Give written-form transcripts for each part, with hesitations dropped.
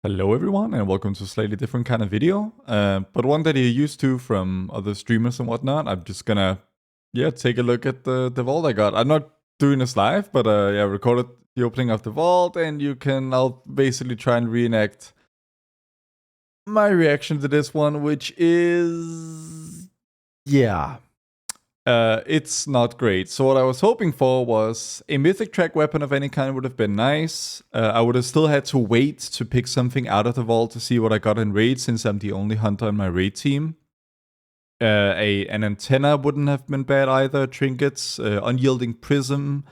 Hello everyone and welcome to a slightly different kind of video, but one that you're used to from other streamers and whatnot. I'm just gonna, take a look at the vault I got. I'm not doing this live, but recorded the opening of the vault, and I'll basically try and reenact my reaction to this one, which is, it's not great. So what I was hoping for was a mythic track weapon of any kind would have been nice. I would have still had to wait to pick something out of the vault to see what I got in raid, since I'm the only hunter on my raid team. An antenna wouldn't have been bad either. Trinkets, unyielding prism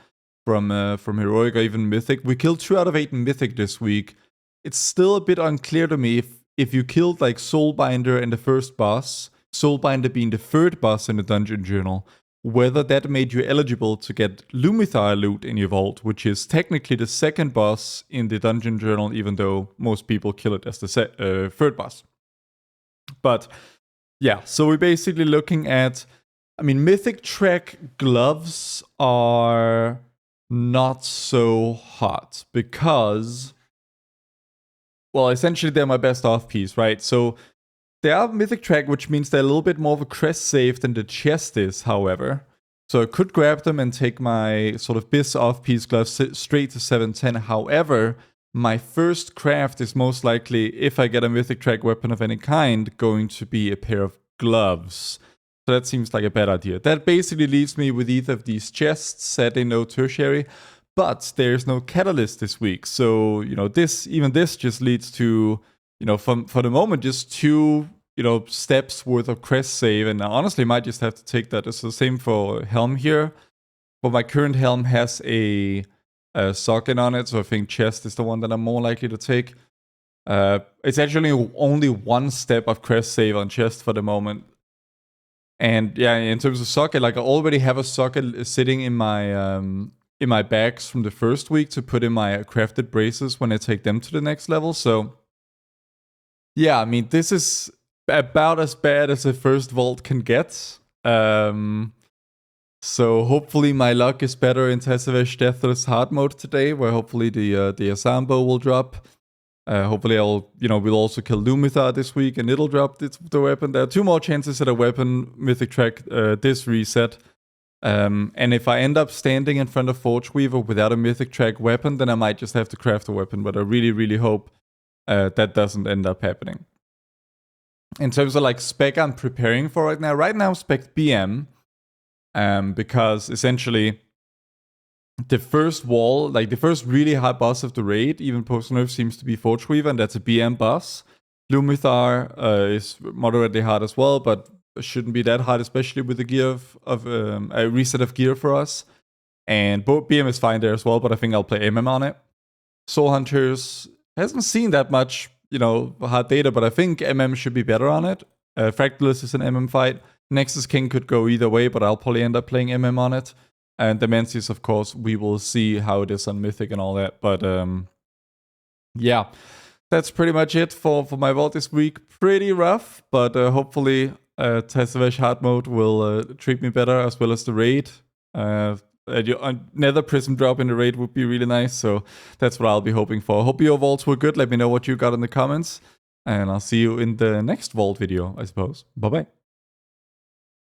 from heroic or even mythic. We killed 2 out of 8 in mythic this week. It's still a bit unclear to me if you killed like Soulbinder in the first boss, Soulbinder being the 3rd boss in the dungeon journal, whether that made you eligible to get Mythic loot in your vault, which is technically the 2nd boss in the dungeon journal, even though most people kill it as the 3rd boss. But yeah, so we're basically looking at, Mythic track gloves are not so hot because, well, essentially they're my best off piece, right? So they are Mythic track, which means they're a little bit more of a crest save than the chest is, however. So I could grab them and take my sort of BIS off-piece gloves straight to 710. However, my first craft is most likely, if I get a Mythic track weapon of any kind, going to be a pair of gloves. So that seems like a bad idea. That basically leaves me with either of these chests, sadly no tertiary, but there's no catalyst this week. So, this just leads to, for the moment, just 2, steps worth of crest save, and I honestly might just have to take that. It's the same for helm here, but my current helm has a socket on it, so I think chest is the one that I'm more likely to take. It's actually only 1 step of crest save on chest for the moment. And yeah, in terms of socket, like I already have a socket sitting in my bags from the first week to put in my crafted braces when I take them to the next level. So yeah, this is about as bad as a first vault can get. So hopefully my luck is better in Tasavesh Deathless hard mode today, where hopefully the Asambo will drop. Hopefully we'll also kill Lumithar this week and it'll drop the weapon. There are 2 more chances at a weapon mythic track this reset. And if I end up standing in front of Forge Weaver without a mythic track weapon, then I might just have to craft a weapon, but I really, really hope that doesn't end up happening. In terms of like spec I'm preparing for right now I'm spec BM, because essentially the first wall, like the first really hard boss of the raid, even post-nerf, seems to be Forge Weaver, and that's a BM boss. Lumithar is moderately hard as well, but shouldn't be that hard, especially with the gear of a reset of gear for us. And both BM is fine there as well, but I think I'll play MM on it. Soul Hunters hasn't seen that much, hard data, but I think MM should be better on it. Fractalist is an MM fight. Nexus King could go either way, but I'll probably end up playing MM on it. And Dementis, of course, we will see how it is on Mythic and all that. But yeah, that's pretty much it for my vault this week. Pretty rough, but hopefully Tasavesh hard mode will treat me better, as well as the raid. Another prism drop in the raid would be really nice, so that's what I'll be hoping for. Hope your vaults were good. Let me know what you got in the comments, and I'll see you in the next vault video, I suppose. Bye bye.